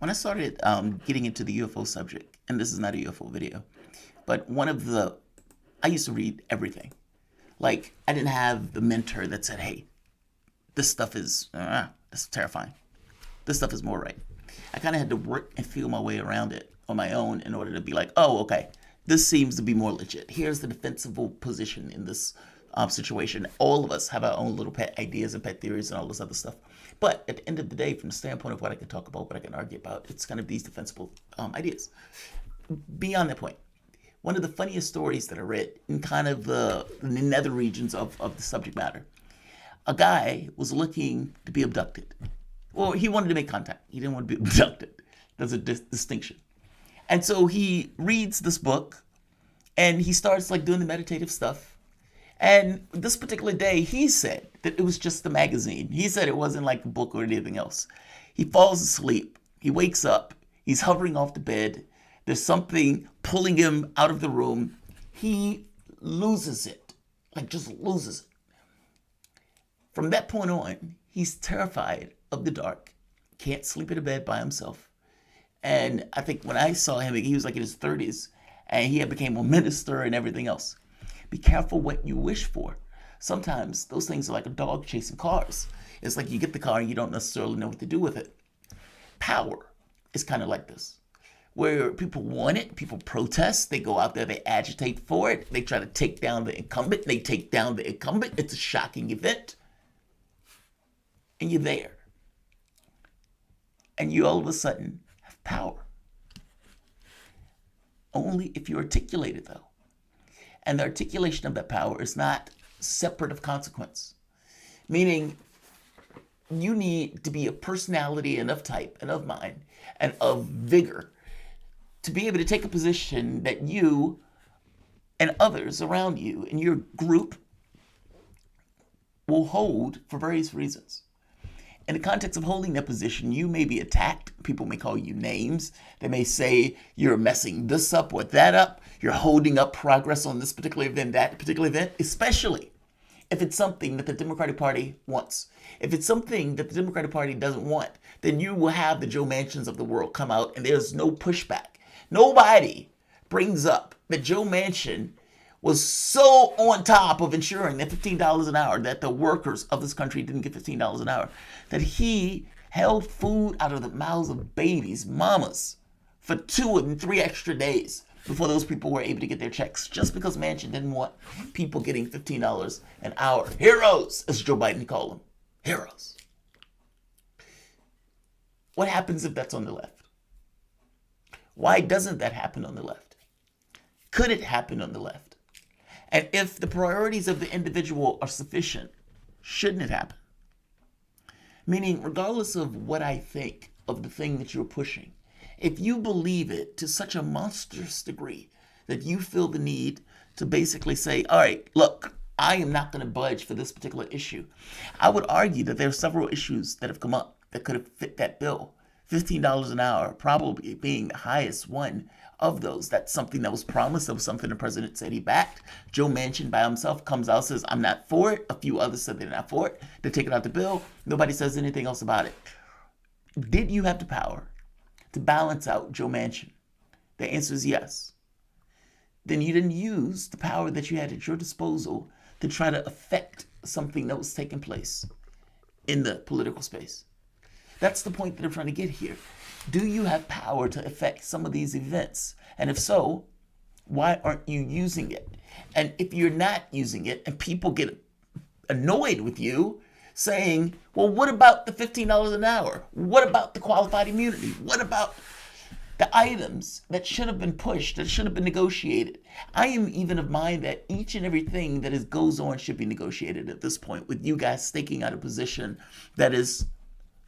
when I started getting into the UFO subject, and this is not a UFO video, but I used to read everything. Like, I didn't have the mentor that said, hey, this stuff is, this is terrifying. This stuff is more right. I kind of had to work and feel my way around it on my own in order to be like, oh, okay, this seems to be more legit. Here's the defensible position in this situation. All of us have our own little pet ideas and pet theories and all this other stuff. But at the end of the day, from the standpoint of what I can talk about, what I can argue about, it's kind of these defensible ideas. Beyond that point, one of the funniest stories that I read in kind of the nether regions of the subject matter, a guy was looking to be abducted. Well, he wanted to make contact. He didn't want to be abducted. There's a distinction. And so he reads this book and he starts like doing the meditative stuff. And this particular day, he said that it was just a magazine. He said it wasn't like a book or anything else. He falls asleep. He wakes up. He's hovering off the bed. There's something pulling him out of the room. He loses it, like just loses it. From that point on, he's terrified of the dark, can't sleep in a bed by himself. And I think when I saw him, he was like in his 30s, and he had became a minister and everything else. Be careful what you wish for. Sometimes those things are like a dog chasing cars. It's like you get the car and you don't necessarily know what to do with it. Power is kind of like this, where people want it, people protest, they go out there, they agitate for it, they try to take down the incumbent, they take down the incumbent. It's a shocking event. And you're there. And you all of a sudden have power. Only if you articulate it, though. And the articulation of that power is not separate of consequence. Meaning, you need to be a personality and of type and of mind and of vigor to be able to take a position that you and others around you in your group will hold for various reasons. In the context of holding that position, you may be attacked. People may call you names. They may say you're messing this up or that up. You're holding up progress on this particular event, that particular event, especially if it's something that the Democratic Party wants. If it's something that the Democratic Party doesn't want, then you will have the Joe Manchins of the world come out and there's no pushback. Nobody brings up that Joe Manchin was so on top of ensuring that $15 an hour, that the workers of this country didn't get $15 an hour, that he held food out of the mouths of babies, mamas, for 2 and 3 extra days before those people were able to get their checks, just because Manchin didn't want people getting $15 an hour. Heroes, as Joe Biden called them. Heroes. What happens if that's on the left? Why doesn't that happen on the left? Could it happen on the left? And if the priorities of the individual are sufficient, shouldn't it happen? Meaning, regardless of what I think of the thing that you're pushing, if you believe it to such a monstrous degree that you feel the need to basically say, all right, look, I am not going to budge for this particular issue. I would argue that there are several issues that have come up that could have fit that bill. $15 an hour probably being the highest one of those. That's something that was promised. That was something the president said he backed. Joe Manchin by himself comes out and says, I'm not for it. A few others said they're not for it. They take it out the bill. Nobody says anything else about it. Did you have the power to balance out Joe Manchin? The answer is yes. Then you didn't use the power that you had at your disposal to try to affect something that was taking place in the political space. That's the point that I'm trying to get here. Do you have power to affect some of these events? And if so, why aren't you using it? And if you're not using it and people get annoyed with you saying, well, what about the $15 an hour? What about the qualified immunity? What about the items that should have been pushed, that should have been negotiated? I am even of mind that each and everything that goes on should be negotiated at this point, with you guys staking out a position that is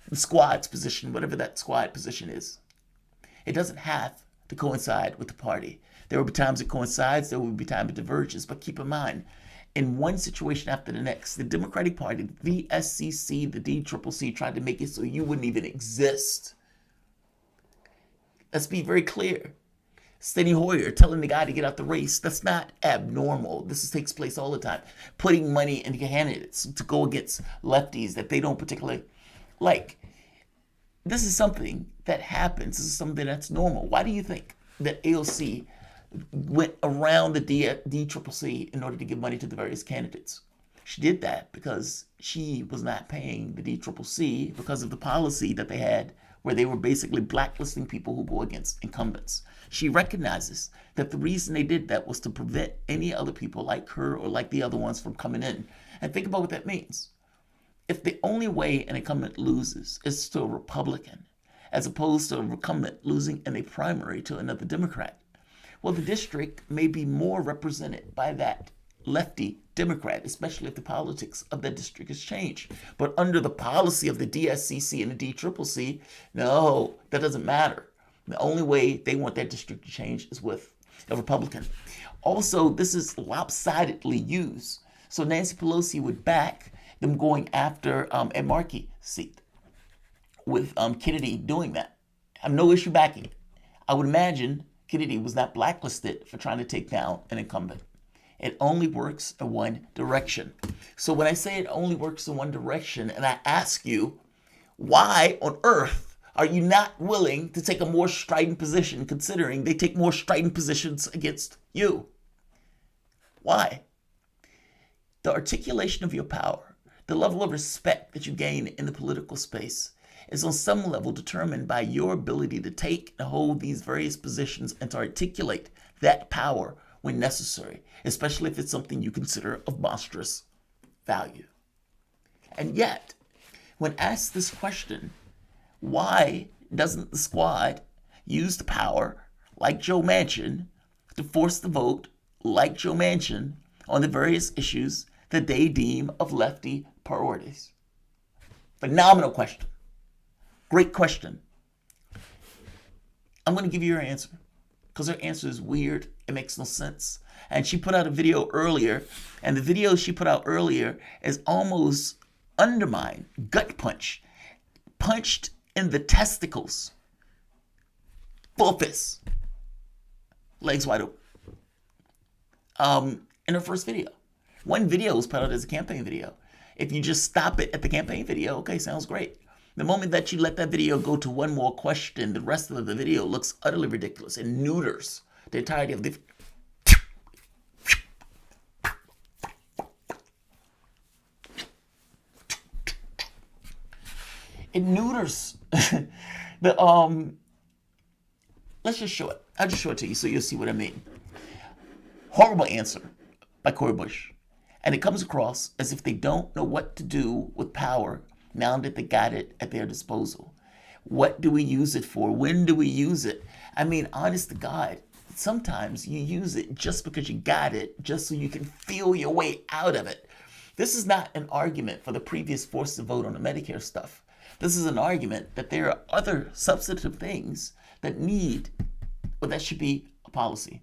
the squad's position, whatever that squad position is. It doesn't have to coincide with the party. There will be times it coincides, there will be times it diverges, but keep in mind, in one situation after the next, the Democratic Party, the SCC, the DCCC tried to make it so you wouldn't even exist. Let's be very clear. Steny Hoyer telling the guy to get out the race, that's not abnormal. This takes place all the time. Putting money into candidates to go against lefties that they don't particularly like. this is something that happens. This is something that's normal. Why do you think that AOC went around the DCCC in order to give money to the various candidates? She did that because she was not paying the DCCC because of the policy that they had where they were basically blacklisting people who go against incumbents. She recognizes that the reason they did that was to prevent any other people like her or like the other ones from coming in. And think about what that means. If the only way an incumbent loses is to a Republican, as opposed to a incumbent losing in a primary to another Democrat, well, the district may be more represented by that lefty Democrat, especially if the politics of that district has changed. But under the policy of the DSCC and the DCCC, no, that doesn't matter. The only way they want that district to change is with a Republican. Also, this is lopsidedly used. So Nancy Pelosi would back them going after Ed Markey's seat with Kennedy doing that. I have no issue backing it. I would imagine Kennedy was not blacklisted for trying to take down an incumbent. It only works in one direction. So when I say it only works in one direction, and I ask you, why on earth are you not willing to take a more strident position, considering they take more strident positions against you? Why? The articulation of your power, the level of respect that you gain in the political space, is on some level determined by your ability to take and hold these various positions and to articulate that power when necessary, especially if it's something you consider of monstrous value. And yet, when asked this question, why doesn't the squad use the power, like Joe Manchin, to force the vote, like Joe Manchin, on the various issues that they deem of lefty priorities? Phenomenal question. Great question. I'm going to give you her answer because her answer is weird. It makes no sense. And she put out a video earlier, and the video she put out earlier is almost undermined, gut punch, punched in the testicles, full fist, legs wide open. In her first video. One video was put out as a campaign video. If you just stop it at the campaign video, okay, sounds great. The moment that you let that video go to one more question, the rest of the video looks utterly ridiculous and neuters the entirety of the... It neuters the let's just show it. I'll just show it to you so you'll see what I mean. Horrible answer by Cori Bush. And it comes across as if they don't know what to do with power now that they got it at their disposal. What do we use it for? When do we use it? I mean, honest to God, sometimes you use it just because you got it, just so you can feel your way out of it. This is not an argument for the previous forced to vote on the Medicare stuff. This is an argument that there are other substantive things that need, or that should be a policy,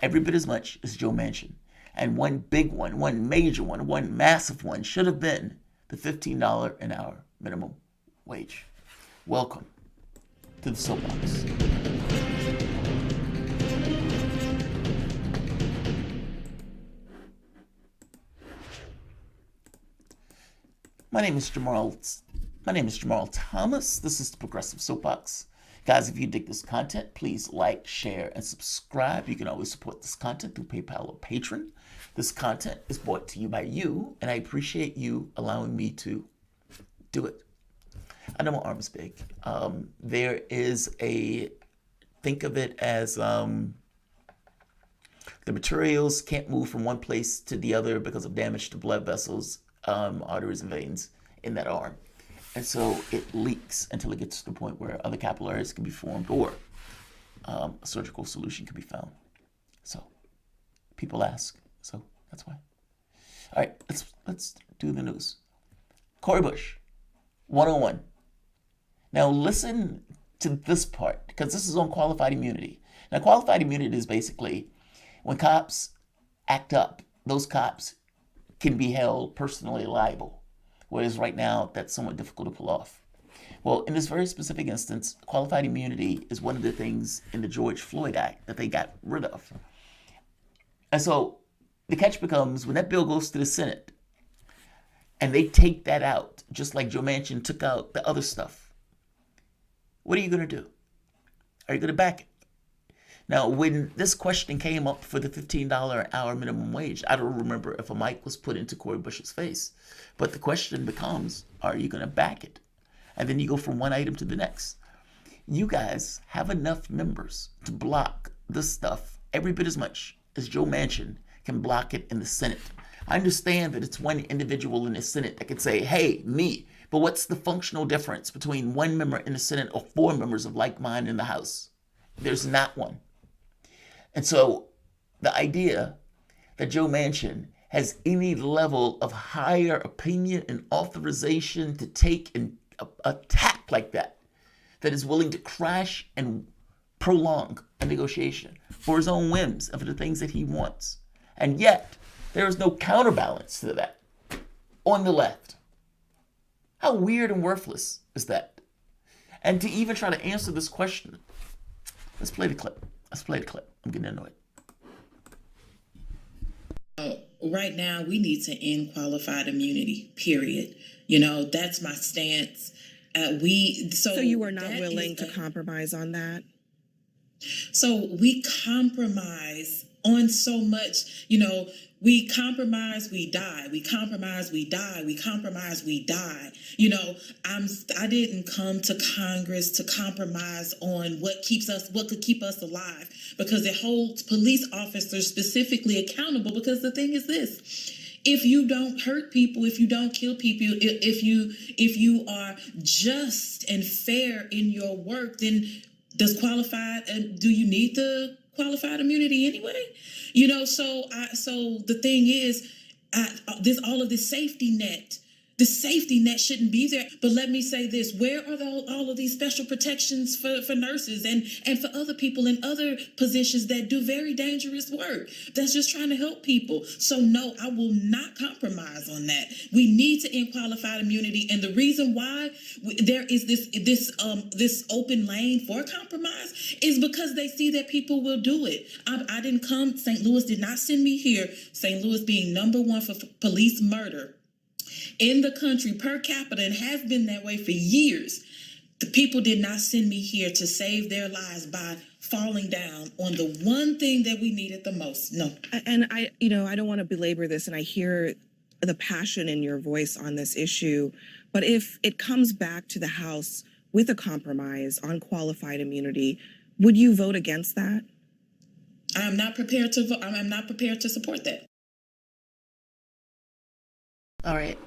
every bit as much as Joe Manchin. And one big one, one major one, one massive one should have been the $15 an hour minimum wage. Welcome to the soapbox. My name is Jamarl Thomas. This is the Progressive Soapbox. Guys, if you dig this content, please like, share, and subscribe. You can always support this content through PayPal or Patreon. This content is brought to you by you, and I appreciate you allowing me to do it. I know my arm is big. There is think of it as the materials can't move from one place to the other because of damage to blood vessels, arteries, and veins in that arm. And so it leaks until it gets to the point where other capillaries can be formed or a surgical solution can be found. So people ask. So that's why. All right, let's do the news. Cori Bush, 101. Now listen to this part, because this is on qualified immunity. Now, qualified immunity is basically when cops act up, those cops can be held personally liable. Whereas right now, that's somewhat difficult to pull off. Well, in this very specific instance, qualified immunity is one of the things in the George Floyd Act that they got rid of. And so the catch becomes when that bill goes to the Senate and they take that out, just like Joe Manchin took out the other stuff, What are you going to do? Are you going to back it? Now, when this question came up for the $15 an hour minimum wage, I don't remember if a mic was put into Cori Bush's face, but the question becomes, are you going to back it? And then you go from one item to the next. You guys have enough members to block this stuff every bit as much as Joe Manchin can block it in the Senate. I understand that it's one individual in the Senate that could say, hey, me. But what's the functional difference between one member in the Senate or 4 members of like mind in the House? There's not one. And so the idea that Joe Manchin has any level of higher opinion and authorization to take an attack like that is willing to crash and prolong a negotiation for his own whims and for the things that he wants. And yet, there is no counterbalance to that on the left. How weird and worthless is that? And to even try to answer this question, let's play the clip. I'm getting annoyed. Right now, we need to end qualified immunity, period. That's my stance. So you are not willing to compromise on that? So we compromise on so much, we compromise, we die. We compromise, we die. We compromise, we die. I didn't come to Congress to compromise on what could keep us alive, because it holds police officers specifically accountable. Because the thing is this: if you don't hurt people, if you don't kill people, if you are just and fair in your work, then do you need the qualified immunity anyway? So the thing is, all of this safety net. The safety net shouldn't be there. But let me say this: where are all of these special protections for nurses and for other people in other positions that do very dangerous work that's just trying to help people? So no, I will not compromise on that. We need to end qualified immunity, and the reason why there is this open lane for compromise is because they see that people will do it. I didn't come. St. Louis did not send me here. St. Louis being number one for police murder in the country per capita, and has been that way for years. The people did not send me here to save their lives by falling down on the one thing that we needed the most. No. And I don't want to belabor this, and I hear the passion in your voice on this issue, but if it comes back to the House with a compromise on qualified immunity, would you vote against that? I'm not prepared to vote. I'm not prepared to support that. All right.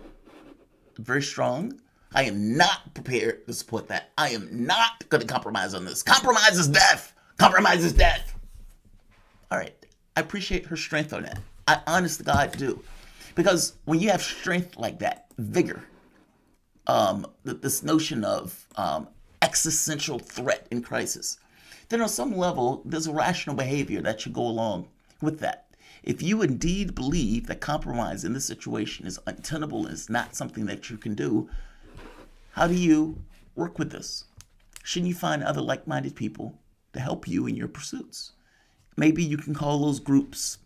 Very strong. I am not prepared to support that. I am not going to compromise on this. Compromise is death. Compromise is death. All right. I appreciate her strength on that. I honest to God do. Because when you have strength like that, vigor, this notion of existential threat in crisis, then on some level, there's a rational behavior that should go along with that. If you indeed believe that compromise in this situation is untenable and is not something that you can do, how do you work with this? Shouldn't you find other like-minded people to help you in your pursuits? Maybe you can call those groups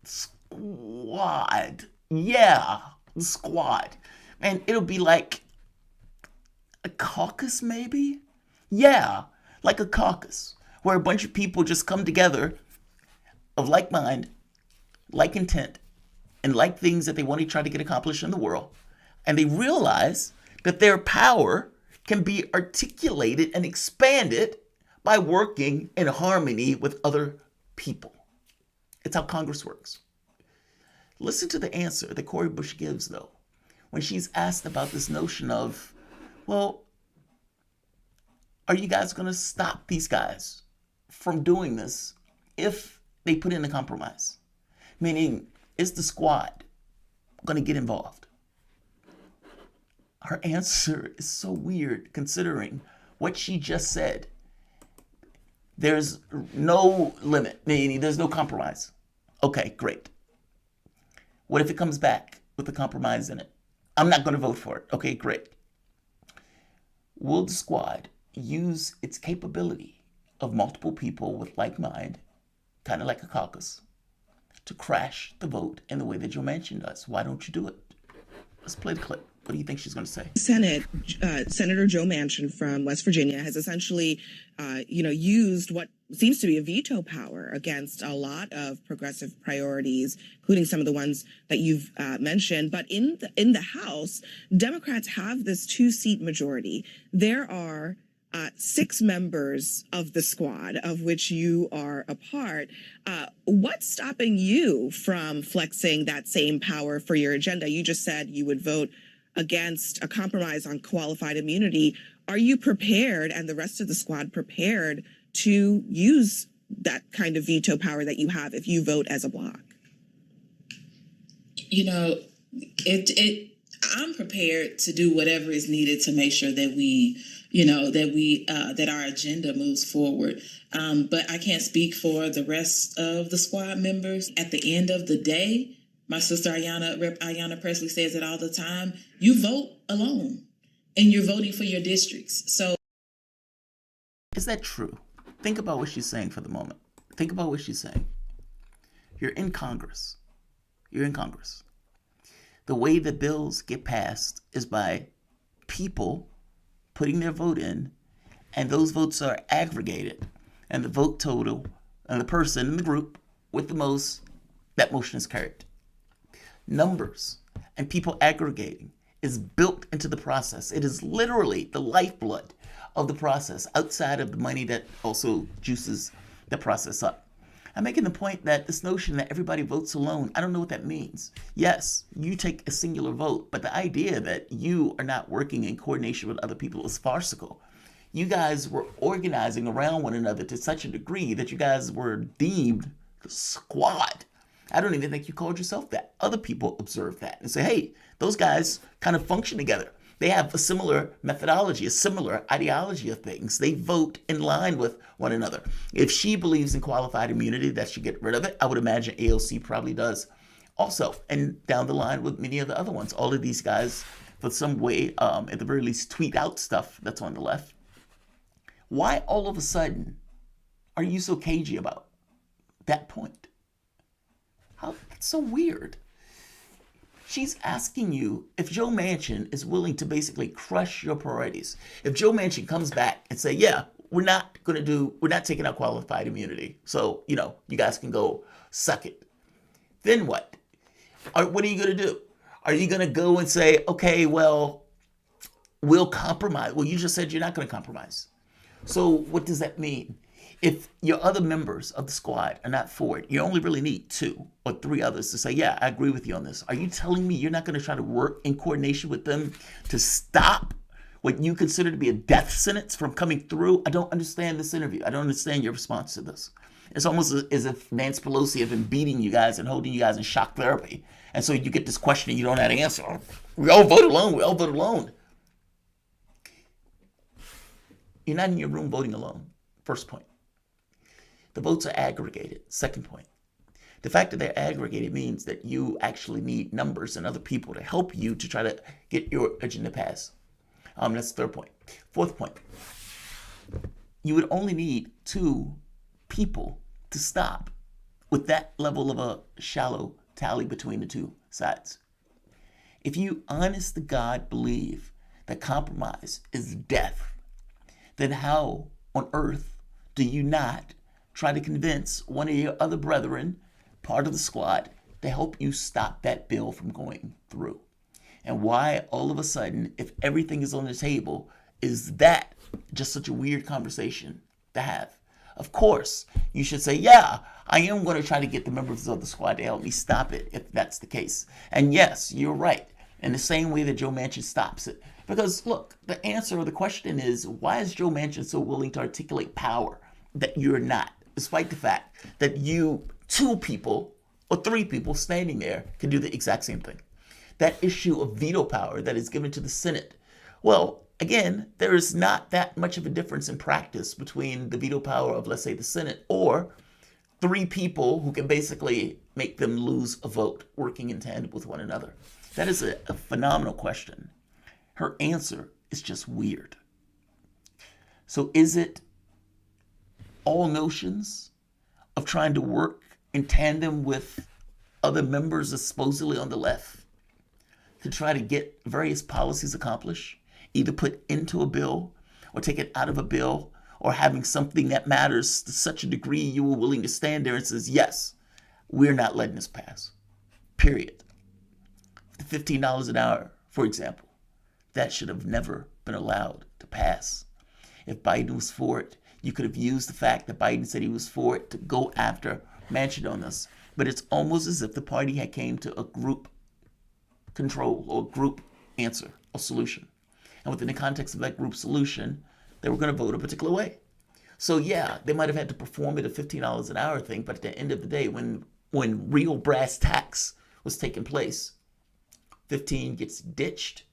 squad. Yeah, squad. And it'll be like a caucus, maybe? Yeah, like a caucus, where a bunch of people just come together of like mind, like intent, and like things that they want to try to get accomplished in the world. And they realize that their power can be articulated and expanded by working in harmony with other people. It's how Congress works. Listen to the answer that Cori Bush gives, though, when she's asked about this notion of, well, are you guys going to stop these guys from doing this if they put in a compromise? Meaning, is the squad going to get involved? Her answer is so weird considering what she just said. There's no limit, meaning there's no compromise. Okay, great. What if it comes back with a compromise in it? I'm not going to vote for it. Okay, great. Will the squad use its capability of multiple people with like mind, kind of like a caucus, to crash the vote in the way that Joe Manchin does? Why don't you do it? Let's play the clip. What do you think she's going to say? Senate, Senator Joe Manchin from West Virginia has essentially, used what seems to be a veto power against a lot of progressive priorities, including some of the ones that you've mentioned. But in the House, Democrats have this 2-seat majority. There are 6 members of the squad, of which you are a part. What's stopping you from flexing that same power for your agenda? You just said you would vote against a compromise on qualified immunity. Are you prepared, and the rest of the squad prepared, to use that kind of veto power that you have if you vote as a bloc? I'm prepared to do whatever is needed to make sure that that our agenda moves forward. But I can't speak for the rest of the squad members. At the end of the day, my sister Ayanna Presley says it all the time. You vote alone, and you're voting for your districts. So, is that true? Think about what she's saying for the moment. Think about what she's saying. You're in Congress. You're in Congress. The way that bills get passed is by people putting their vote in, and those votes are aggregated, and the vote total, and the person in the group with the most, that motion is carried. Numbers and people aggregating is built into the process. It is literally the lifeblood of the process, outside of the money that also juices the process up. I'm making the point that this notion that everybody votes alone, I don't know what that means. Yes, you take a singular vote, but the idea that you are not working in coordination with other people is farcical. You guys were organizing around one another to such a degree that you guys were deemed the squad. I don't even think you called yourself that. Other people observe that and say, hey, those guys kind of function together. They have a similar methodology, a similar ideology of things. They vote in line with one another. If she believes in qualified immunity, that should get rid of it. I would imagine AOC probably does also. And down the line with many of the other ones. All of these guys, for some way, at the very least, tweet out stuff that's on the left. Why all of a sudden are you so cagey about that point? That's so weird. She's asking you if Joe Manchin is willing to basically crush your priorities. If Joe Manchin comes back and say, yeah, we're not taking out qualified immunity. So, you guys can go suck it. Then what? What are you going to do? Are you going to go and say, okay, well, we'll compromise? Well, you just said you're not going to compromise. So what does that mean? If your other members of the squad are not for it, you only really need 2 or 3 others to say, yeah, I agree with you on this. Are you telling me you're not going to try to work in coordination with them to stop what you consider to be a death sentence from coming through? I don't understand this interview. I don't understand your response to this. It's almost as if Nancy Pelosi had been beating you guys and holding you guys in shock therapy. And so you get this question and you don't have an answer. We all vote alone. We all vote alone. You're not in your room voting alone. First point. The votes are aggregated. Second point. The fact that they're aggregated means that you actually need numbers and other people to help you to try to get your agenda passed. That's the third point. Fourth point. You would only need 2 people to stop with that level of a shallow tally between the 2 sides. If you honest to God believe that compromise is death, then how on earth do you not try to convince one of your other brethren, part of the squad, to help you stop that bill from going through? And why all of a sudden, if everything is on the table, is that just such a weird conversation to have? Of course, you should say, yeah, I am going to try to get the members of the squad to help me stop it if that's the case. And yes, you're right. In the same way that Joe Manchin stops it. Because look, the answer or the question is, why is Joe Manchin so willing to articulate power that you're not? Despite the fact that 2 people or 3 people standing there can do the exact same thing. That issue of veto power that is given to the Senate. Well, again, there is not that much of a difference in practice between the veto power of, let's say, the Senate or 3 people who can basically make them lose a vote working in tandem with one another. That is a phenomenal question. Her answer is just weird. So is it all notions of trying to work in tandem with other members supposedly on the left? to try to get various policies accomplished, either put into a bill or take it out of a bill, or having something that matters to such a degree you were willing to stand there and says, yes, we're not letting this pass, period. The $15 an hour, for example, that should have never been allowed to pass. If Biden was for it, you could have used the fact that Biden said he was for it to go after Manchin on this. But it's almost as if the party had came to a group control or group answer or solution. And within the context of that group solution, they were going to vote a particular way. So yeah, they might have had to perform it a $15 an hour thing, but at the end of the day, when real brass tacks was taking place, 15 gets ditched.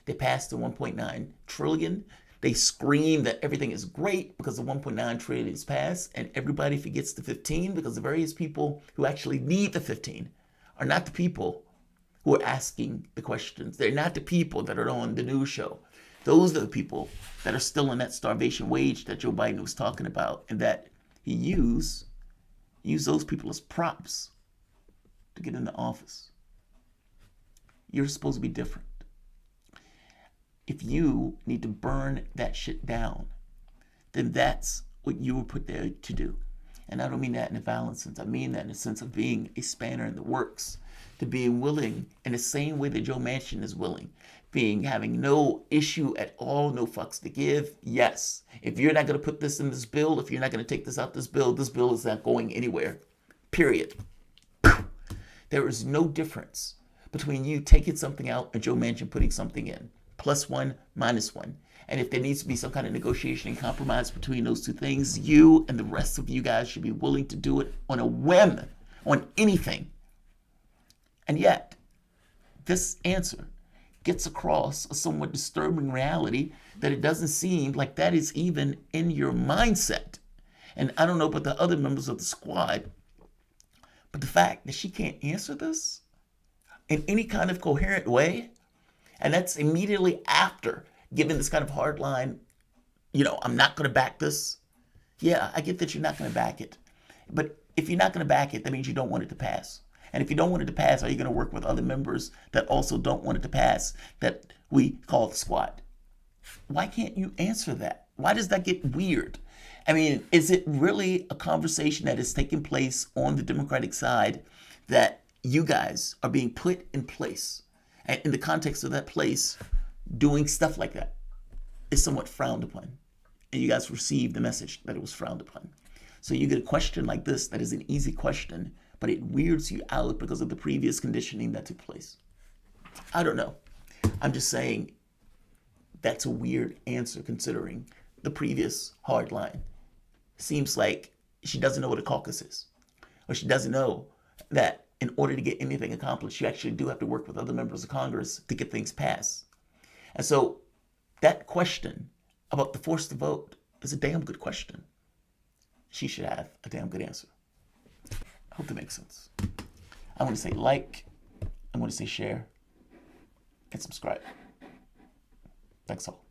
They passed the 1.9 trillion. They scream that everything is great because the 1.9 trillion is passed, and everybody forgets the 15 because the various people who actually need the 15 are not the people who are asking the questions. They're not the people that are on the news show. Those are the people that are still on that starvation wage that Joe Biden was talking about, and that he used those people as props to get into office. You're supposed to be different. If you need to burn that shit down, then that's what you were put there to do. And I don't mean that in a violent sense. I mean that in the sense of being a spanner in the works, to being willing in the same way that Joe Manchin is willing, having no issue at all, no fucks to give. Yes, if you're not going to put this in this bill, if you're not going to take this out this bill is not going anywhere. Period. There is no difference between you taking something out and Joe Manchin putting something in. +1, -1. And if there needs to be some kind of negotiation and compromise between those two things, you and the rest of you guys should be willing to do it on a whim, on anything. And yet, this answer gets across a somewhat disturbing reality that it doesn't seem like that is even in your mindset. And I don't know about the other members of the squad, but the fact that she can't answer this in any kind of coherent way, and that's immediately after giving this kind of hard line, I'm not going to back this. Yeah, I get that you're not going to back it. But if you're not going to back it, that means you don't want it to pass. And if you don't want it to pass, are you going to work with other members that also don't want it to pass that we call the squad? Why can't you answer that? Why does that get weird? I mean, is it really a conversation that is taking place on the Democratic side that you guys are being put in place? And in the context of that place, doing stuff like that is somewhat frowned upon. And you guys received the message that it was frowned upon. So you get a question like this that is an easy question, but it weirds you out because of the previous conditioning that took place. I don't know. I'm just saying that's a weird answer considering the previous hard line. Seems like she doesn't know what a caucus is, or she doesn't know that in order to get anything accomplished, you actually do have to work with other members of Congress to get things passed. And so that question about the force to vote is a damn good question. She should have a damn good answer. I hope that makes sense. I want to say like, I want to say share, and subscribe. Thanks all.